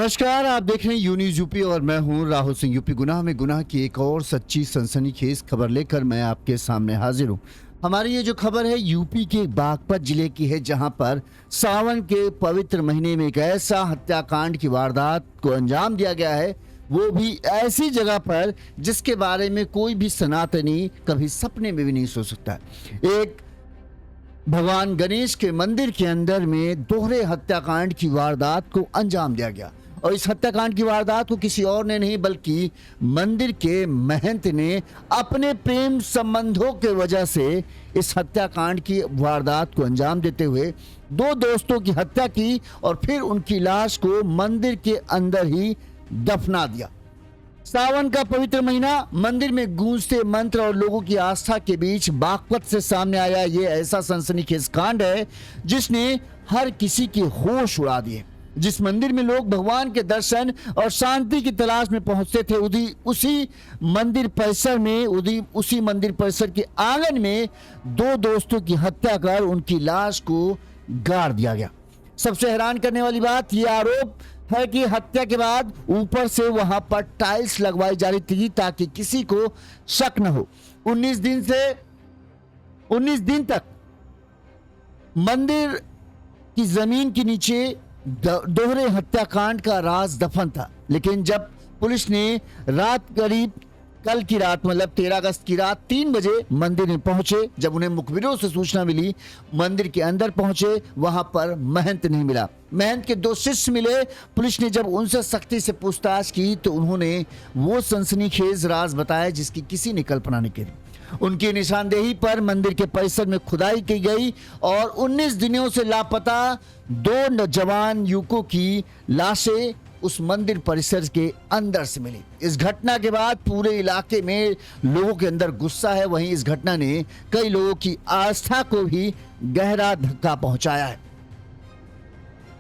नमस्कार, आप देख रहे हैं यू न्यूज़ यूपी और मैं हूं राहुल सिंह। यूपी गुनाह में गुनाह की एक और सच्ची सनसनीखेज खबर लेकर मैं आपके सामने हाजिर हूं। हमारी ये जो खबर है यूपी के बागपत जिले की है, जहां पर सावन के पवित्र महीने में एक ऐसा हत्याकांड की वारदात को अंजाम दिया गया है, वो भी ऐसी जगह पर जिसके बारे में कोई भी सनातनी कभी सपने में भी नहीं सोच सकता। एक भगवान गणेश के मंदिर के अंदर में दोहरे हत्याकांड की वारदात को अंजाम दिया गया और इस हत्याकांड की वारदात को किसी और ने नहीं बल्कि मंदिर के महंत ने अपने प्रेम संबंधों के वजह से इस हत्याकांड की वारदात को अंजाम देते हुए दो दोस्तों की हत्या की और फिर उनकी लाश को मंदिर के अंदर ही दफना दिया। सावन का पवित्र महीना, मंदिर में गूंजते मंत्र और लोगों की आस्था के बीच बागपत से सामने आया ये ऐसा सनसनीखेज कांड है जिसने हर किसी के होश उड़ा दिए। जिस मंदिर में लोग भगवान के दर्शन और शांति की तलाश में पहुंचते थे, उसी मंदिर परिसर के आंगन में दो दोस्तों की हत्या कर उनकी लाश को गाड़ दिया गया। सबसे हैरान करने वाली बात यह आरोप है कि हत्या के बाद ऊपर से वहां पर टाइल्स लगवाई जा रही थी ताकि किसी को शक न हो। 19 दिन तक मंदिर की जमीन के नीचे दोहरे हत्याकांड का राज दफन था, लेकिन जब पुलिस ने कल की रात मतलब 13 अगस्त की रात 3 बजे मंदिर में पहुंचे, जब उन्हें मुखबिरों से सूचना मिली, मंदिर के अंदर पहुंचे, वहां पर महंत नहीं मिला। महंत के दो शिष्य मिले। पुलिस ने जब उनसे सख्ती से पूछताछ की तो उन्होंने वो सनसनीखेज राज बताया जिसकी किसी ने कल्पना नहीं की। उनकी निशानदेही पर मंदिर के परिसर में खुदाई की गई और 19 दिनों से लापता दो जवान युवकों की लाशें उस मंदिर परिसर के अंदर से मिली। इस घटना के बाद पूरे इलाके में लोगों के अंदर गुस्सा है। वहीं इस घटना ने कई लोगों की आस्था को भी गहरा धक्का पहुंचाया है।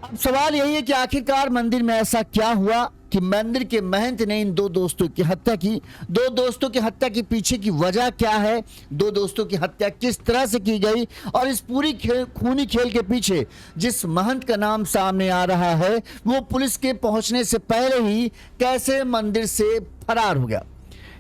अब सवाल यही है कि आखिरकार मंदिर में ऐसा क्या हुआ कि मंदिर के महंत ने इन दो दोस्तों की हत्या की। दो दोस्तों की हत्या के पीछे की वजह क्या है, दो दोस्तों की हत्या किस तरह से की गई और इस पूरी खूनी खेल के पीछे जिस महंत का नाम सामने आ रहा है वो पुलिस के पहुंचने से पहले ही कैसे मंदिर से फरार हो गया।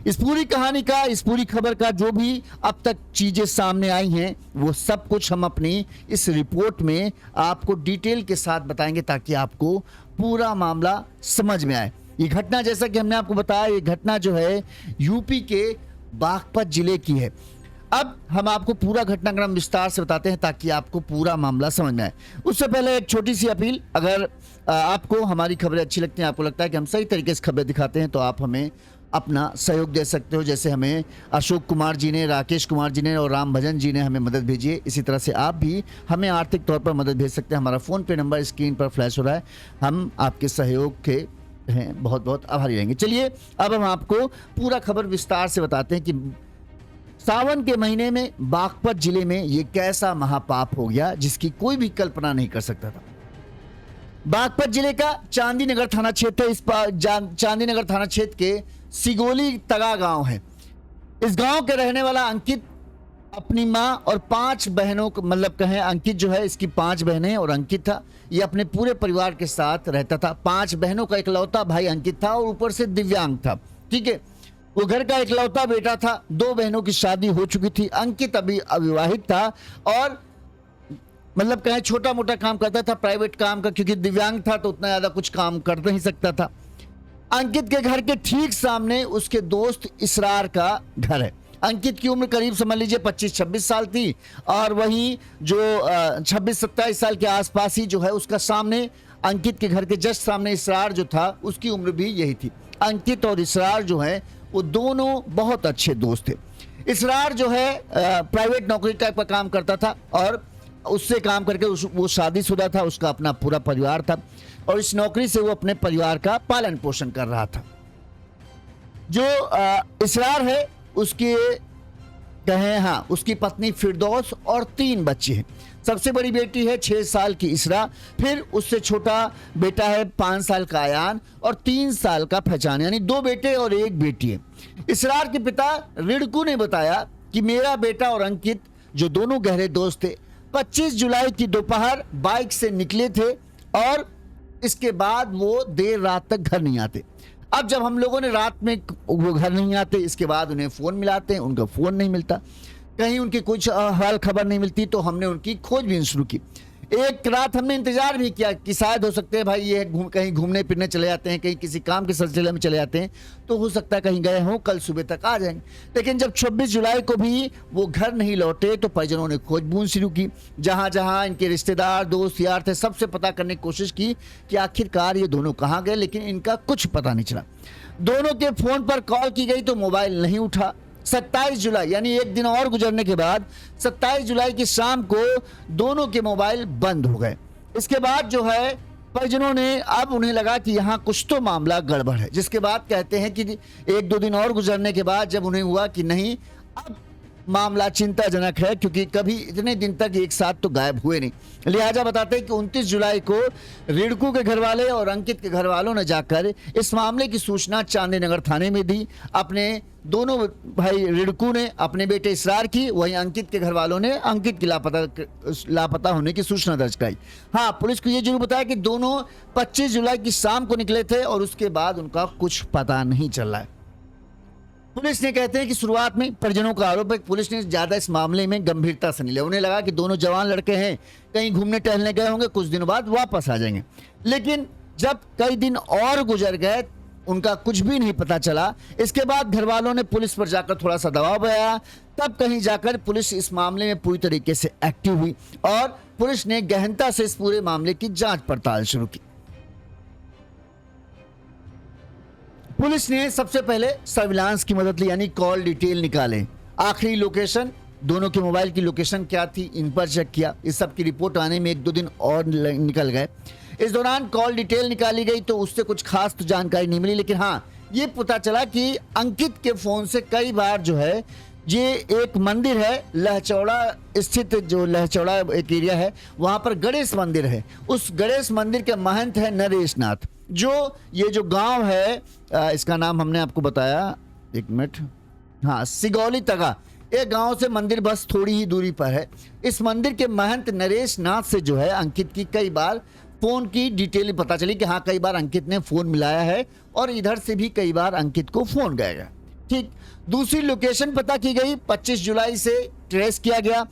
इस पूरी कहानी का, इस पूरी खबर का जो भी अब तक चीजें सामने आई हैं वो सब कुछ हम अपनी इस रिपोर्ट में आपको डिटेल के साथ बताएंगे ताकि आपको पूरा मामला समझ में आए। ये घटना, जैसा कि हमने आपको बताया, ये घटना जो है यूपी के बागपत जिले की है। अब हम आपको पूरा घटनाक्रम विस्तार से बताते हैं ताकि आपको पूरा मामला समझ में आए। उससे पहले एक छोटी सी अपील, अगर आपको हमारी खबरें अच्छी लगती हैं, आपको लगता है कि हम सही तरीके से खबरें दिखाते हैं, तो आप हमें अपना सहयोग दे सकते हो। जैसे हमें अशोक कुमार जी ने, राकेश कुमार जी ने और राम भजन जी ने हमें मदद भेजी है, इसी तरह से आप भी हमें आर्थिक तौर पर मदद भेज सकते हैं। हमारा फ़ोन पे नंबर स्क्रीन पर फ्लैश हो रहा है। हम आपके सहयोग के हैं बहुत बहुत आभारी रहेंगे। चलिए अब हम आपको पूरा खबर विस्तार से बताते हैं कि सावन के महीने में बागपत जिले में ये कैसा महापाप हो गया जिसकी कोई भी कल्पना नहीं कर सकता था। बागपत जिले का चांदीनगर थाना क्षेत्र, इस चांदीनगर थाना क्षेत्र के सिगोली तगा गांव है। इस गांव के रहने वाला अंकित अपनी मां और 5 बहनों को, मतलब कहें अंकित जो है, इसकी 5 बहनें और अंकित था, ये अपने पूरे परिवार के साथ रहता था। 5 बहनों का इकलौता भाई अंकित था और ऊपर से दिव्यांग था। ठीक है, वो घर का इकलौता बेटा था। 2 बहनों की शादी हो चुकी थी। अंकित अभी अविवाहित था और मतलब कहें छोटा मोटा काम करता था, प्राइवेट काम का, क्योंकि दिव्यांग था तो उतना ज्यादा कुछ काम कर नहीं सकता था। अंकित के घर के ठीक सामने उसके दोस्त इसरार का घर है। अंकित की उम्र करीब समझ लीजिए 25-26 साल थी और वहीं जो 26-27 साल के आसपास ही जो है उसका सामने, अंकित के घर के जस्ट सामने इसरार जो था उसकी उम्र भी यही थी। अंकित और इसरार जो है वो दोनों बहुत अच्छे दोस्त थे। इसरार जो है प्राइवेट नौकरी टाइप का काम करता था और उससे काम करके वो शादीशुदा था, उसका अपना पूरा परिवार था और इस नौकरी से वो अपने परिवार का पालन पोषण कर रहा था। जो इसरार है उसके उसकी पत्नी फिरदौस और 3 बच्चे हैं। सबसे बड़ी बेटी है 6 साल की इसरा, फिर उससे छोटा बेटा है 5 साल का आयान और 3 साल का फैजान, यानी 2 बेटे और 1 बेटी है। इसरार के पिता रिड़कू ने बताया कि मेरा बेटा और अंकित, जो दोनों गहरे दोस्त थे, 25 जुलाई की दोपहर बाइक से निकले थे और इसके बाद वो देर रात तक घर नहीं आते। अब जब हम लोगों ने रात में वो घर नहीं आते, इसके बाद उन्हें फ़ोन मिलाते हैं, उनका फ़ोन नहीं मिलता, कहीं उनकी कुछ हाल खबर नहीं मिलती, तो हमने उनकी खोजबीन शुरू की। एक रात हमने इंतजार भी किया कि शायद हो सकते हैं भाई ये कहीं घूमने फिरने चले जाते हैं, कहीं किसी काम के सिलसिले में चले जाते हैं, तो हो सकता है कहीं गए हों, कल सुबह तक आ जाएंगे। लेकिन जब 26 जुलाई को भी वो घर नहीं लौटे तो परिजनों ने खोजबीन शुरू की। जहां जहां इनके रिश्तेदार दोस्त यार थे, सबसे पता करने की कोशिश की कि आखिरकार ये दोनों कहाँ गए, लेकिन इनका कुछ पता नहीं चला। दोनों के फोन पर कॉल की गई तो मोबाइल नहीं उठा। 27 जुलाई यानी एक दिन और गुजरने के बाद 27 जुलाई की शाम को दोनों के मोबाइल बंद हो गए। इसके बाद जो है परिजनों ने, अब उन्हें लगा कि यहाँ कुछ तो मामला गड़बड़ है, जिसके बाद कहते हैं कि एक दो दिन और गुजरने के बाद जब उन्हें हुआ कि नहीं अब मामला चिंताजनक है, क्योंकि कभी इतने दिन तक एक साथ तो गायब हुए नहीं। लिहाजा बताते हैं कि 29 जुलाई को रिड़कू के घर वाले और अंकित के घर वालों ने जाकर इस मामले की सूचना चांदनी नगर थाने में दी। अपने दोनों भाई रिड़कू ने अपने बेटे इसरार की, वहीं अंकित के घर वालों ने अंकित की लापता होने की सूचना दर्ज कराई। हाँ, पुलिस को यह जरूर बताया कि दोनों 25 जुलाई की शाम को निकले थे और उसके बाद उनका कुछ पता नहीं चल रहा है। पुलिस ने कहते हैं कि शुरुआत में परिजनों का आरोप है कि पुलिस ने ज्यादा इस मामले में गंभीरता से नहीं लिया। उन्हें लगा कि दोनों जवान लड़के हैं, कहीं घूमने टहलने गए होंगे, कुछ दिनों बाद वापस आ जाएंगे। लेकिन जब कई दिन और गुजर गए, उनका कुछ भी नहीं पता चला। इसके बाद घर वालों ने पुलिस पर जाकर थोड़ा सा दबाव बनाया, तब कहीं जाकर पुलिस इस मामले में पूरी तरीके से एक्टिव हुई और पुलिस ने गहनता से इस पूरे मामले की जांच पड़ताल शुरू की। पुलिस ने सबसे पहले सर्विलांस की मदद ली, यानी कॉल डिटेल निकाले, आखिरी लोकेशन, दोनों के मोबाइल की लोकेशन क्या थी, इन पर चेक किया। इस सब की रिपोर्ट आने में एक दो दिन और निकल गए। इस दौरान कॉल डिटेल निकाली गई तो उससे कुछ खास तो जानकारी नहीं मिली, लेकिन हाँ ये पता चला कि अंकित के फोन से कई बार जो है, ये एक मंदिर है लहचौड़ा स्थित, जो लहचौड़ा एक एरिया है, वहां पर गणेश मंदिर है। उस गणेश मंदिर के महंत है नरेश नाथ, जो ये जो गांव है इसका नाम हमने आपको बताया, एक मिनट, हाँ, सिगौली तगा, ये गांव से मंदिर बस थोड़ी ही दूरी पर है। इस मंदिर के महंत नरेश नाथ से जो है अंकित की कई बार फोन की डिटेल पता चली कि हाँ कई बार अंकित ने फोन मिलाया है और इधर से भी कई बार अंकित को फोन गया। ठीक, दूसरी लोकेशन पता की गई, 25 जुलाई से ट्रेस किया गया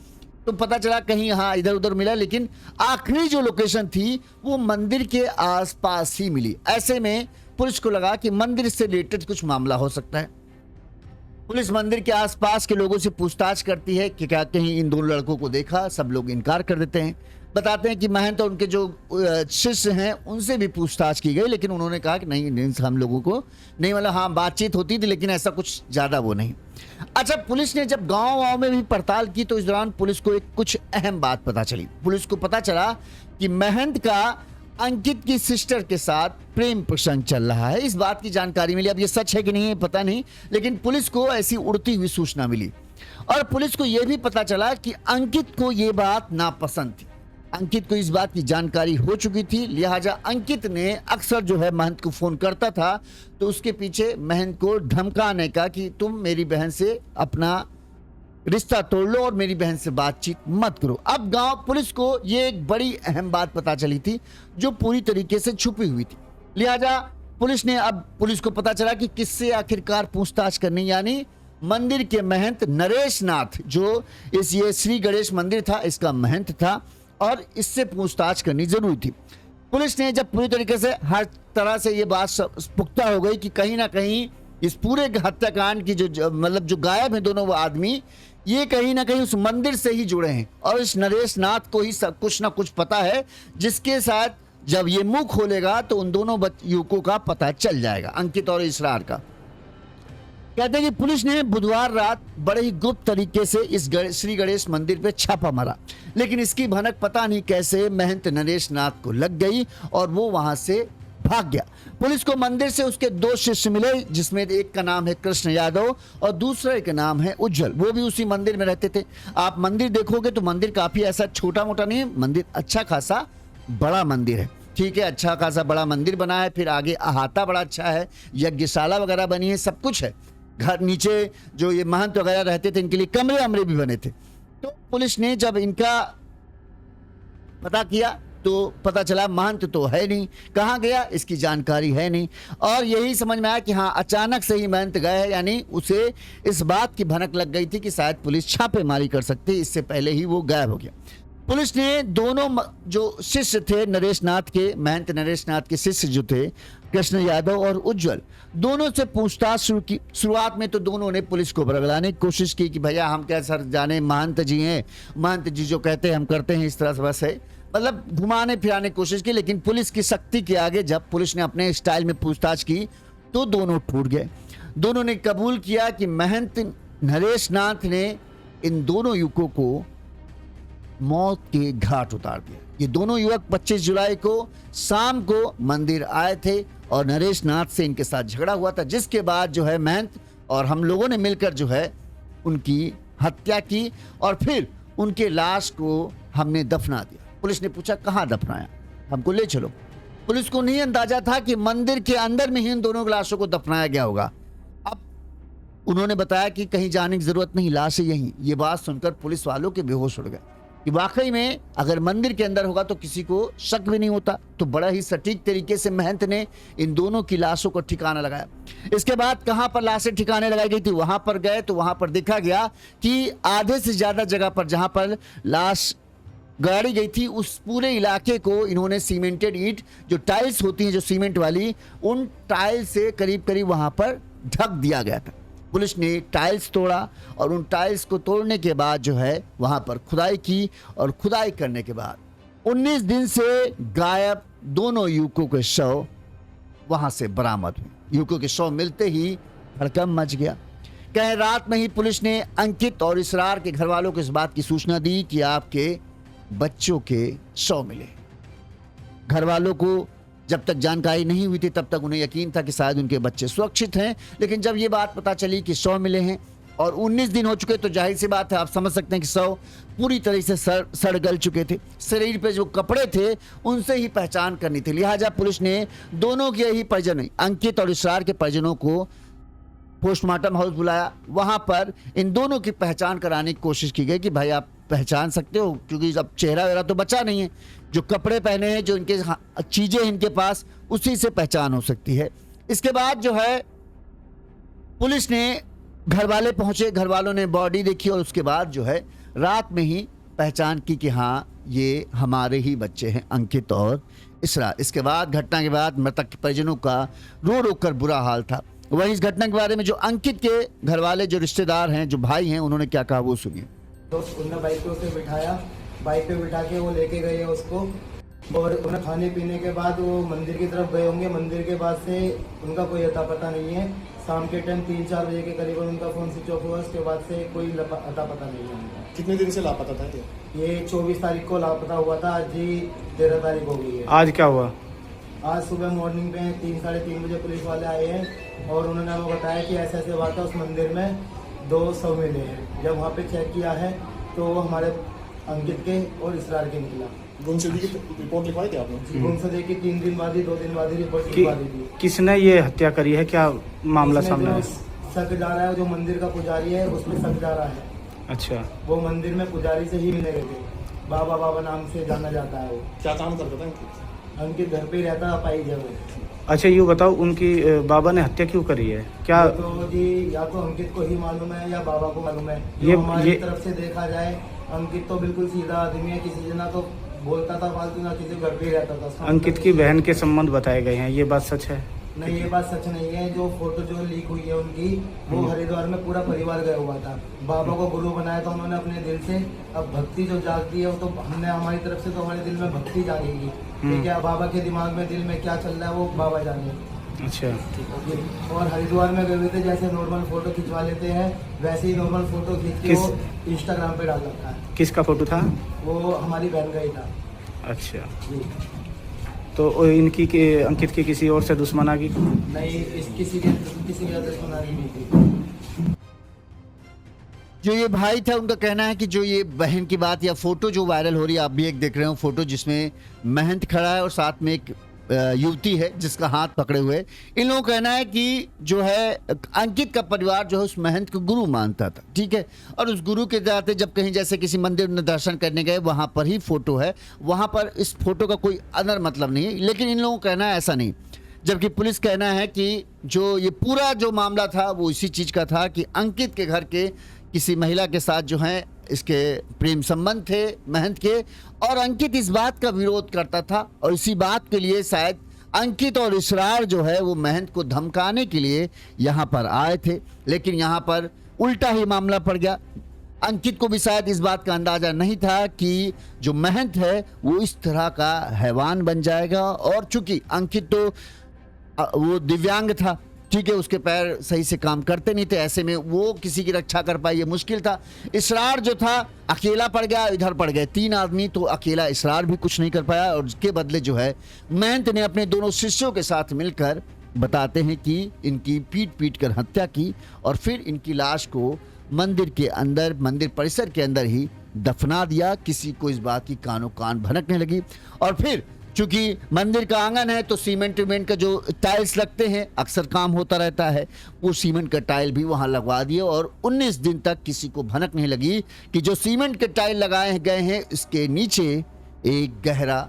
तो पता चला कहीं हाँ इधर उधर मिला, लेकिन आखिरी जो लोकेशन थी वो मंदिर के आसपास ही मिली। ऐसे में पुलिस को लगा कि मंदिर से रिलेटेड कुछ मामला हो सकता है। पुलिस मंदिर के आसपास के लोगों से पूछताछ करती है कि क्या कहीं इन दोनों लड़कों को देखा। सब लोग इनकार कर देते हैं, बताते हैं कि महंत और उनके जो शिष्य हैं उनसे भी पूछताछ की गई, लेकिन उन्होंने कहा कि नहीं हम लोगों को नहीं, मतलब हाँ बातचीत होती थी लेकिन ऐसा कुछ ज़्यादा वो नहीं। अच्छा, पुलिस ने जब गांव में भी पड़ताल की तो इस दौरान पुलिस को एक कुछ अहम बात पता चली। पुलिस को पता चला कि महंत का अंकित की सिस्टर के साथ प्रेम प्रसंग चल रहा है। इस बात की जानकारी मिली, अब ये सच है कि नहीं है पता नहीं, लेकिन पुलिस को ऐसी उड़ती हुई सूचना मिली और पुलिस को यह भी पता चला कि अंकित को यह बात नापसंद थी। अंकित को इस बात की जानकारी हो चुकी थी, लिहाजा अंकित ने अक्सर जो है महंत को फोन करता था तो उसके पीछे महंत को धमकाने का कि तुम मेरी बहन से अपना रिश्ता तोड़ लो और मेरी बहन से बातचीत मत करो। अब गांव पुलिस को ये एक बड़ी अहम बात पता चली थी जो पूरी तरीके से छुपी हुई थी, लिहाजा पुलिस को पता चला कि किससे आखिरकार पूछताछ करनी, यानी मंदिर के महंत नरेश नाथ, जो ये श्री गणेश मंदिर था इसका महंत था और इससे पूछताछ करनी जरूरी थी। पुलिस ने जब पूरी तरीके से हर तरह से ये बात पुख्ता हो गई कि कहीं ना कहीं इस पूरे हत्याकांड की जो मतलब जो गायब है दोनों वो आदमी, ये कहीं ना कहीं उस मंदिर से ही जुड़े हैं और इस नरेश नाथ को ही सब कुछ ना कुछ पता है, जिसके साथ जब ये मुंह खोलेगा तो उन दोनों युवकों का पता चल जाएगा, अंकित और इसरार का। कहते हैं कि पुलिस ने बुधवार रात बड़े ही गुप्त तरीके से इस श्री गणेश मंदिर पे छापा मारा, लेकिन इसकी भनक पता नहीं कैसे महंत नरेश नाथ को लग गई और वो वहां से भाग गया। पुलिस को मंदिर से उसके दो शिष्य मिले, जिसमें एक का नाम है कृष्ण यादव और दूसरे का नाम है उज्जवल, वो भी उसी मंदिर में रहते थे। आप मंदिर देखोगे तो मंदिर काफी ऐसा छोटा मोटा नहीं है, मंदिर अच्छा खासा बड़ा मंदिर है। ठीक है, अच्छा खासा बड़ा मंदिर बना है, फिर आगे अहाता बड़ा अच्छा है, यज्ञशाला वगैरह बनी है, सब कुछ है। घर नीचे जो ये महंत वगैरह रहते थे इनके लिए कमरे अमरे भी बने थे। तो पुलिस ने जब इनका पता किया तो पता चला महंत तो है नहीं, कहाँ गया इसकी जानकारी है नहीं। और यही समझ में आया कि हाँ अचानक से ही महंत गए हैं, यानी उसे इस बात की भनक लग गई थी कि शायद पुलिस छापेमारी कर सकती, इससे पहले ही वो गायब हो गया। पुलिस ने दोनों जो शिष्य थे नरेश नाथ के, महंत नरेश नाथ के शिष्य जो थे कृष्ण यादव और उज्जवल, दोनों से पूछताछ शुरू की। शुरुआत में तो दोनों ने पुलिस को बरगलाने की कोशिश की कि भैया हम क्या सर जाने, महंत जी हैं, महंत जी जो कहते हैं हम करते हैं, इस तरह से बस है, मतलब घुमाने फिराने की कोशिश की। लेकिन पुलिस की सख्ती के आगे जब पुलिस ने अपने स्टाइल में पूछताछ की तो दोनों टूट गए। दोनों ने कबूल किया कि महंत नरेश नाथ ने इन दोनों युवकों को मौत के घाट उतार दिया। ये दोनों युवक 25 जुलाई को शाम को मंदिर आए थे और नरेश नाथ से इनके साथ झगड़ा हुआ था, जिसके बाद जो है महंत और हम लोगों ने मिलकर जो है उनकी हत्या की और फिर उनके लाश को हमने दफना दिया। पुलिस ने पूछा कहाँ दफनाया, हमको ले चलो। पुलिस को नहीं अंदाजा था कि मंदिर के अंदर में ही इन दोनों लाशों को दफनाया गया होगा। अब उन्होंने बताया कि कहीं जाने की जरूरत नहीं, लाश यहीं। ये बात सुनकर पुलिस वालों के बेहोश उड़ गए कि वाकई में अगर मंदिर के अंदर होगा तो किसी को शक भी नहीं होता। तो बड़ा ही सटीक तरीके से महंत ने इन दोनों की लाशों को ठिकाना लगाया। इसके बाद कहां पर लाशें ठिकाने लगाई गई थी, वहां पर गए तो वहां पर देखा गया कि आधे से ज्यादा जगह पर जहां पर लाश गाड़ी गई थी उस पूरे इलाके को इन्होंने सीमेंटेड ईंट, जो टाइल्स होती हैं जो सीमेंट वाली, उन टाइल्स से करीब करीब वहां पर ढक दिया गया था। पुलिस ने टाइल्स तोड़ा और उन टाइल्स को तोड़ने के बाद जो है वहां पर खुदाई की और खुदाई करने के बाद 19 दिन से गायब दोनों युवकों के शव वहां से बरामद हुए। युवकों के शव मिलते ही हड़कंप मच गया। कह रात में ही पुलिस ने अंकित और इसरार के घर वालों को इस बात की सूचना दी कि आपके बच्चों के शव मिले। घर वालों को जब तक जानकारी नहीं हुई थी तब तक उन्हें यकीन था कि शायद उनके बच्चे सुरक्षित हैं, लेकिन जब ये बात पता चली कि शव मिले हैं और 19 दिन हो चुके तो जाहिर सी बात है, आप समझ सकते हैं कि शव पूरी तरह से सड़ गल चुके थे। शरीर पे जो कपड़े थे उनसे ही पहचान करनी थी। लिहाजा पुलिस ने दोनों के ही परिजन, अंकित और इसरार के परिजनों को पोस्टमार्टम हाउस बुलाया। वहां पर इन दोनों की पहचान कराने की कोशिश की गई कि भाई आप पहचान सकते हो, क्योंकि अब चेहरा वेहरा तो बचा नहीं है, जो कपड़े पहने हैं, जो इनके चीजें इनके पास, उसी से पहचान हो सकती है। इसके बाद जो है पुलिस ने, घर वाले पहुंचे, घर वालों ने बॉडी देखी और उसके बाद जो है रात में ही पहचान की कि हाँ ये हमारे ही बच्चे हैं, अंकित और इसरार। इसके बाद घटना के बाद मृतक के परिजनों का रो रो कर बुरा हाल था। वहीं इस घटना के बारे में जो अंकित के घर वाले, जो रिश्तेदार हैं, जो भाई हैं, उन्होंने क्या कहा वो सुनिए। तो उन्होंने बाइक पे उसे बिठाया, बाइक पे बिठा के वो लेके गए उसको, और उन्हें खाने पीने के बाद वो मंदिर की तरफ गए होंगे। मंदिर के बाद से उनका कोई अता पता नहीं है। शाम के टाइम 3-4 बजे के करीबन उनका फोन स्विच ऑफ हुआ। उसके बाद से कोई अता पता नहीं है उनका। कितने दिन से लापता था ये 24 तारीख को लापता हुआ था, आज ही 13 तारीख हो गई है। आज क्या हुआ? आज सुबह मॉर्निंग में 3-3:30 बजे पुलिस वाले आए हैं और उन्होंने हमें बताया कि ऐसे ऐसे बात है, उस मंदिर में 2 शव मिले हैं। जब वहाँ पे चेक किया है तो वो हमारे अंकित के और इसरार के निकला। गुमशुदगी की रिपोर्ट लिखवाई थी आपने? गुमशुदगी की 3 दिन बाद ही, 2 दिन बाद ही रिपोर्ट लिखवा दी थी। किसने ये हत्या करी है, क्या मामला सामने है? शक जा रहा है, जो मंदिर का पुजारी है उसमें शक जा रहा है। अच्छा, वो मंदिर में पुजारी से ही मिले गए थे। बाबा नाम से जाना जाता है वो। क्या काम करता था? अंकित घर पे ही रहता है, अपाई जगह। अच्छा, ये बताओ उनकी बाबा ने हत्या क्यों करी है? क्या तो जी या तो अंकित को ही मालूम है या बाबा को मालूम है। ये हमारी तरफ से देखा जाए, अंकित तो बिल्कुल सीधा आदमी है, किसी से ना तो बोलता था फालतू, ना किसी घर पे ही रहता था। अंकित की बहन के संबंध बताए गए हैं, ये बात सच है? नहीं, ये बात सच नहीं है। जो फोटो जो लीक हुई है उनकी, वो हरिद्वार में पूरा परिवार गया हुआ था। बाबा को गुरु बनाया था उन्होंने अपने दिल से। अब भक्ति जो जागती है वो तो हमने, हमारी तरफ से तो हमारे दिल में भक्ति जागेगी। ठीक है, बाबा के दिमाग में, दिल में क्या चल रहा है वो बाबा जाने। अच्छा, और हरिद्वार में गए हुए थे, जैसे नॉर्मल फोटो खिंचवा लेते हैं वैसे ही नॉर्मल फोटो खींच के वो इंस्टाग्राम पे डाल रखा है। किसका फोटो था? वो हमारी बहन का ही था। अच्छा, जी। तो इनकी अंकित की किसी और से दुश्मनागी? नहीं, किसी के दुश्मनागी नहीं थी। जो ये भाई था उनका कहना है कि जो ये बहन की बात या फोटो जो वायरल हो रही है, आप भी एक देख रहे हो फोटो जिसमें महंत खड़ा है और साथ में एक युवती है जिसका हाथ पकड़े हुए। इन लोगों का कहना है कि जो है अंकित का परिवार जो है उस महंत को गुरु मानता था, ठीक है, और उस गुरु के जाते जब कहीं जैसे किसी मंदिर में दर्शन करने गए वहां पर ही फोटो है, वहां पर इस फोटो का कोई अदर मतलब नहीं है। लेकिन इन लोगों का कहना है ऐसा नहीं, जबकि पुलिस कहना है कि जो ये पूरा जो मामला था वो इसी चीज का था कि अंकित के घर के किसी महिला के साथ जो है इसके प्रेम संबंध थे महंत के, और अंकित इस बात का विरोध करता था और इसी बात के लिए शायद अंकित और इसरार जो है वो महंत को धमकाने के लिए यहाँ पर आए थे। लेकिन यहाँ पर उल्टा ही मामला पड़ गया। अंकित को भी शायद इस बात का अंदाजा नहीं था कि जो महंत है वो इस तरह का हैवान बन जाएगा, और चूंकि अंकित तो वो दिव्यांग था, ठीक है, उसके पैर सही से काम करते नहीं थे, ऐसे में वो किसी की रक्षा कर पाए ये मुश्किल था। इसरार जो था अकेला पड़ गया, इधर पड़ गए 3 आदमी, तो अकेला इसरार भी कुछ नहीं कर पाया, और उसके बदले जो है महंत ने अपने दोनों शिष्यों के साथ मिलकर बताते हैं कि इनकी पीट कर हत्या की और फिर इनकी लाश को मंदिर के अंदर, मंदिर परिसर के अंदर ही दफना दिया। किसी को इस बात की कानो कान भनकने लगी, और फिर चूंकि मंदिर का आंगन है तो सीमेंट वीमेंट का जो टाइल्स लगते हैं, अक्सर काम होता रहता है, वो सीमेंट का टाइल भी वहां लगवा दिए, और 19 दिन तक किसी को भनक नहीं लगी कि जो सीमेंट के टाइल लगाए गए हैं इसके नीचे एक गहरा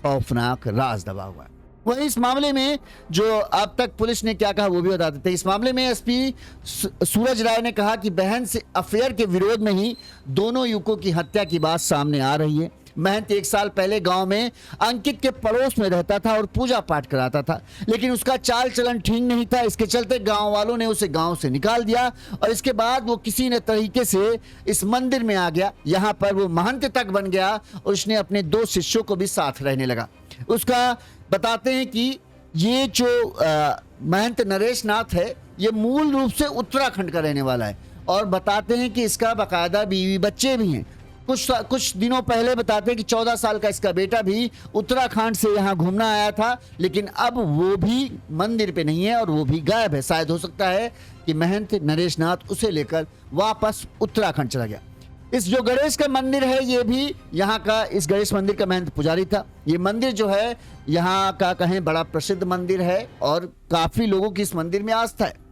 खौफनाक राज दबा हुआ है। वहीं इस मामले में जो अब तक पुलिस ने क्या कहा वो भी बता देते हैं। इस मामले में एसपी सूरज राय ने कहा कि बहन से अफेयर के विरोध में ही दोनों युवकों की हत्या की बात सामने आ रही है। महंत 1 साल पहले गांव में अंकित के पड़ोस में रहता था और पूजा पाठ कराता था, लेकिन उसका चाल चलन ठीक नहीं था। इसके चलते गांव वालों ने उसे गांव से निकाल दिया, और इसके बाद वो किसी न तरीके से इस मंदिर में आ गया। यहाँ पर वो महंत तक बन गया और उसने अपने 2 शिष्यों को भी साथ रहने लगा। उसका बताते हैं कि ये जो महंत नरेश नाथ है ये मूल रूप से उत्तराखंड का रहने वाला है, और बताते हैं कि इसका बाकायदा बीवी बच्चे भी हैं। कुछ दिनों पहले बताते हैं कि 14 साल का इसका बेटा भी उत्तराखंड से यहाँ घूमना आया था, लेकिन अब वो भी मंदिर पे नहीं है और वो भी गायब है। शायद हो सकता है कि महंत नरेश नाथ उसे लेकर वापस उत्तराखंड चला गया। इस जो गणेश का मंदिर है ये भी यहाँ का, इस गणेश मंदिर का महंत पुजारी था। ये मंदिर जो है यहाँ का कहें बड़ा प्रसिद्ध मंदिर है और काफी लोगों की इस मंदिर में आस्था है।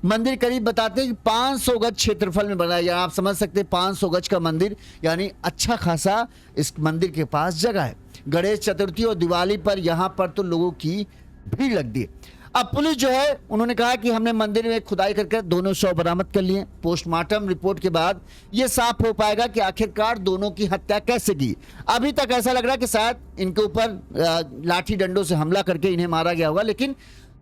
मंदिर करीब बताते हैं कि 500 गज क्षेत्रफल में बना है। आप समझ सकते हैं 500 गज का मंदिर यानी अच्छा खासा इस मंदिर के पास जगह है। गणेश चतुर्थी और दिवाली पर यहाँ पर तो लोगों की भीड़ लगती है। अब पुलिस जो है उन्होंने कहा कि हमने मंदिर में खुदाई करके दोनों शव बरामद कर लिए। पोस्टमार्टम रिपोर्ट के बाद यह साफ हो पाएगा कि आखिरकार दोनों की हत्या कैसे की। अभी तक ऐसा लग रहा है कि शायद इनके ऊपर लाठी डंडों से हमला करके इन्हें मारा गया होगा, लेकिन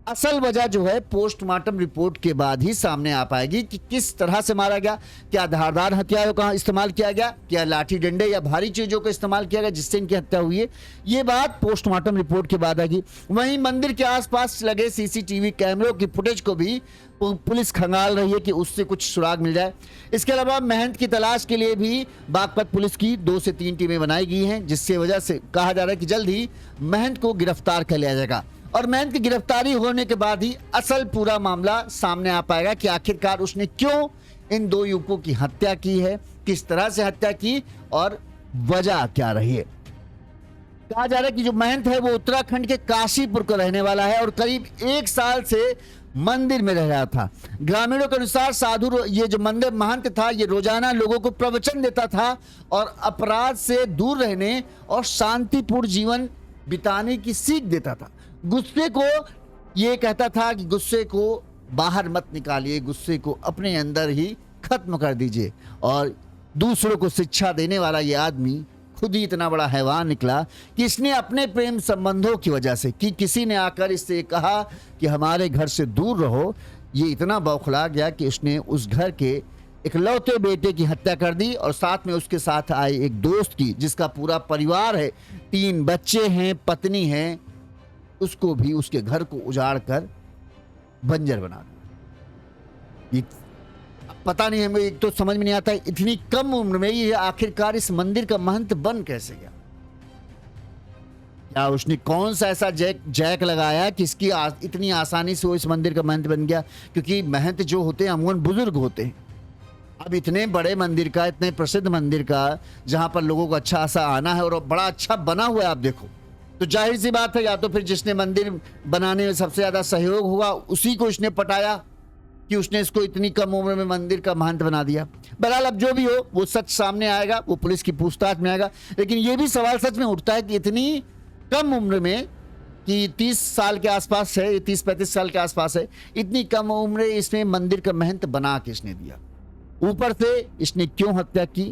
असल वजह जो है पोस्टमार्टम रिपोर्ट के बाद ही सामने आ पाएगी कि किस तरह से मारा गया। क्या धारदार हथियारों का इस्तेमाल किया गया, क्या लाठी डंडे या भारी चीजों का इस्तेमाल किया गया जिससे इनकी हत्या हुई है, ये बात पोस्टमार्टम रिपोर्ट के बाद आएगी। वहीं मंदिर के आसपास लगे सीसीटीवी कैमरों की फुटेज को भी पुलिस खंगाल रही है कि उससे कुछ सुराग मिल जाए। इसके अलावा महंत की तलाश के लिए भी बागपत पुलिस की 2 से 3 टीमें बनाई गई हैं, जिससे वजह से कहा जा रहा है कि जल्द ही महंत को गिरफ्तार कर लिया जाएगा। और महंत की गिरफ्तारी होने के बाद ही असल पूरा मामला सामने आ पाएगा कि आखिरकार उसने क्यों इन 2 युवकों की हत्या की है, किस तरह से हत्या की और वजह क्या रही है। कहा जा रहा है कि जो महंत है वो उत्तराखंड के काशीपुर का रहने वाला है और करीब 1 साल से मंदिर में रह रहा था। ग्रामीणों के अनुसार साधु ये जो मंदिर महंत था ये रोजाना लोगों को प्रवचन देता था और अपराध से दूर रहने और शांतिपूर्ण जीवन बिताने की सीख देता था। गुस्से को ये कहता था कि गुस्से को बाहर मत निकालिए, गुस्से को अपने अंदर ही खत्म कर दीजिए। और दूसरों को शिक्षा देने वाला ये आदमी खुद ही इतना बड़ा हैवान निकला कि इसने अपने प्रेम संबंधों की वजह से, कि किसी ने आकर इससे कहा कि हमारे घर से दूर रहो, ये इतना बौखला गया कि उसने उस घर के इकलौते बेटे की हत्या कर दी और साथ में उसके साथ आए एक दोस्त की, जिसका पूरा परिवार है, 3 बच्चे हैं, पत्नी है, उसको भी उसके घर को उजाड़ कर बंजर बना दिया। पता नहीं, हमें एक तो समझ में नहीं आता इतनी कम उम्र में ये आखिरकार इस मंदिर का महंत बन कैसे गया। क्या उसने कौन सा ऐसा जैक लगाया कि इसकी इतनी आसानी से वो इस मंदिर का महंत बन गया। क्योंकि महंत जो होते हैं अमूमन बुजुर्ग होते हैं। अब इतने बड़े मंदिर का, इतने प्रसिद्ध मंदिर का, जहां पर लोगों को अच्छा खासा आना है और बड़ा अच्छा बना हुआ है, आप देखो, तो जाहिर सी बात है या तो फिर जिसने मंदिर बनाने में सबसे ज्यादा सहयोग हुआ उसी को इसने पटाया कि उसने इसको इतनी कम उम्र में मंदिर का महंत बना दिया। बहरहाल अब जो भी हो वो सच सामने आएगा, वो पुलिस की पूछताछ में आएगा। लेकिन ये भी सवाल सच में उठता है कि इतनी कम उम्र में, कि 30 साल के आसपास है, 30-35 साल के आसपास है, इतनी कम उम्र इसमें मंदिर का महंत बना किसने दिया? ऊपर से इसने क्यों हत्या की,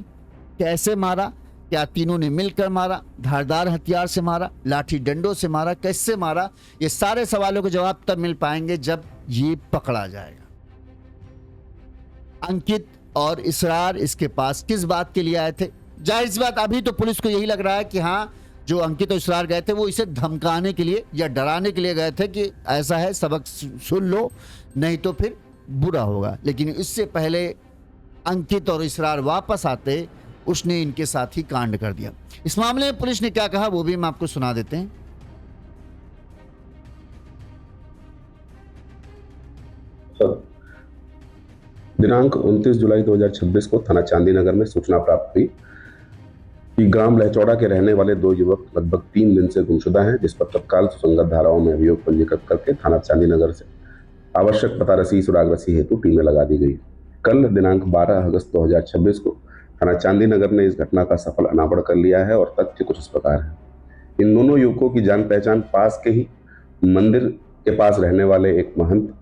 कैसे मारा, क्या तीनों ने मिलकर मारा, धारदार हथियार से मारा, लाठी डंडों से मारा, कैसे मारा? ये सारे सवालों के जवाब तब मिल पाएंगे जब ये पकड़ा जाएगा। अंकित और इसरार इसके पास किस बात के लिए आए थे? जाहिर सी बात अभी तो पुलिस को यही लग रहा है कि हाँ, जो अंकित और इसरार गए थे वो इसे धमकाने के लिए या डराने के लिए गए थे कि ऐसा है, सबक सुन लो नहीं तो फिर बुरा होगा। लेकिन इससे पहले अंकित और इसरार वापस आते उसने इनके साथ ही कांड कर दिया। इस मामले में पुलिस ने क्या कहा वो भी हम आपको सुना देते हैं। दिनांक 29 जुलाई 2026 को थाना चांदी नगर में सूचना प्राप्त हुई कि ग्राम लहचौड़ा के रहने वाले 2 युवक लगभग 3 दिन से गुमशुदा हैं, जिस पर तत्काल सुसंगत धाराओं में अभियोग पंजीकृत करके थाना चांदी नगर से आवश्यक पता रसी सुराग रसी हेतु टीमें लगा दी गई। कल दिनांक 12 अगस्त 2026 को थाना चांदी नगर ने इस घटना का सफल अनावरण कर लिया है और तथ्य कुछ इस प्रकार है। इन दोनों युवकों की जान पहचान पास के ही मंदिर के पास रहने वाले एक महंत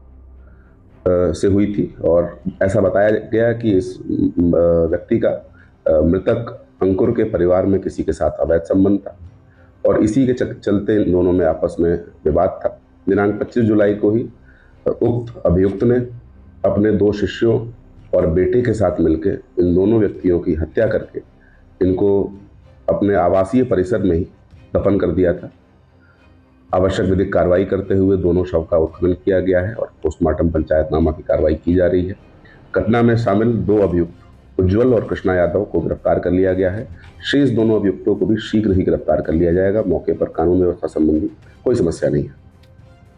से हुई थी और ऐसा बताया गया कि इस व्यक्ति का मृतक अंकुर के परिवार में किसी के साथ अवैध संबंध था और इसी के चलते इन दोनों में आपस में विवाद था। दिनांक 25 जुलाई को ही उक्त अभियुक्त ने अपने 2 शिष्यों और बेटे के साथ मिलकर इन दोनों व्यक्तियों की हत्या करके इनको अपने आवासीय परिसर में ही दफन कर दिया था। आवश्यक विधिक कार्रवाई करते हुए दोनों शव का उत्खनन किया गया है और पोस्टमार्टम पंचायतनामा की कार्रवाई की जा रही है। घटना में शामिल 2 अभियुक्त उज्जवल और कृष्णा यादव को गिरफ्तार कर लिया गया है। शेष दोनों अभियुक्तों को भी शीघ्र ही गिरफ्तार कर लिया जाएगा। मौके पर कानून व्यवस्था संबंधी कोई समस्या नहीं है।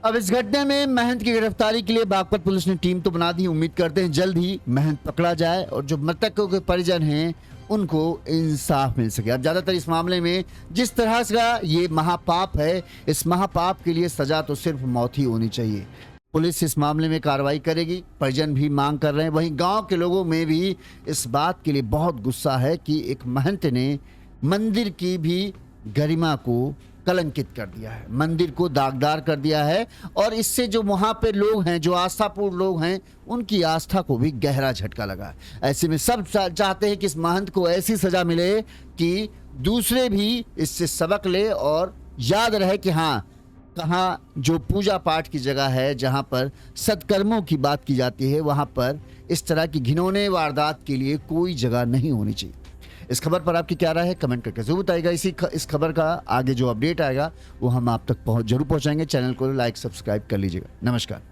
अब इस घटना में महंत की गिरफ्तारी के लिए बागपत पुलिस ने टीम तो बना दी। उम्मीद करते हैं जल्द ही महंत पकड़ा जाए और जो मृतकों के परिजन हैं उनको इंसाफ मिल सके। अब ज्यादातर इस मामले में जिस तरह का ये महापाप है, इस महापाप के लिए सजा तो सिर्फ मौत ही होनी चाहिए। पुलिस इस मामले में कार्रवाई करेगी, परिजन भी मांग कर रहे हैं। वहीं गांव के लोगों में भी इस बात के लिए बहुत गुस्सा है कि एक महंत ने मंदिर की भी गरिमा को कलंकित कर दिया है, मंदिर को दागदार कर दिया है और इससे जो वहां पे लोग हैं, जो आस्थापूर्ण लोग हैं, उनकी आस्था को भी गहरा झटका लगा है। ऐसे में सब चाहते हैं कि इस महंत को ऐसी सजा मिले कि दूसरे भी इससे सबक ले और याद रहे कि हाँ, कहाँ जो पूजा पाठ की जगह है, जहाँ पर सत्कर्मों की बात की जाती है, वहाँ पर इस तरह की घिनौने वारदात के लिए कोई जगह नहीं होनी चाहिए। इस खबर पर आपकी क्या राय है कमेंट करके जरूर बताइएगा। इस खबर का आगे जो अपडेट आएगा वो हम आप तक जरूर पहुंचाएंगे। चैनल को लाइक सब्सक्राइब कर लीजिएगा। नमस्कार।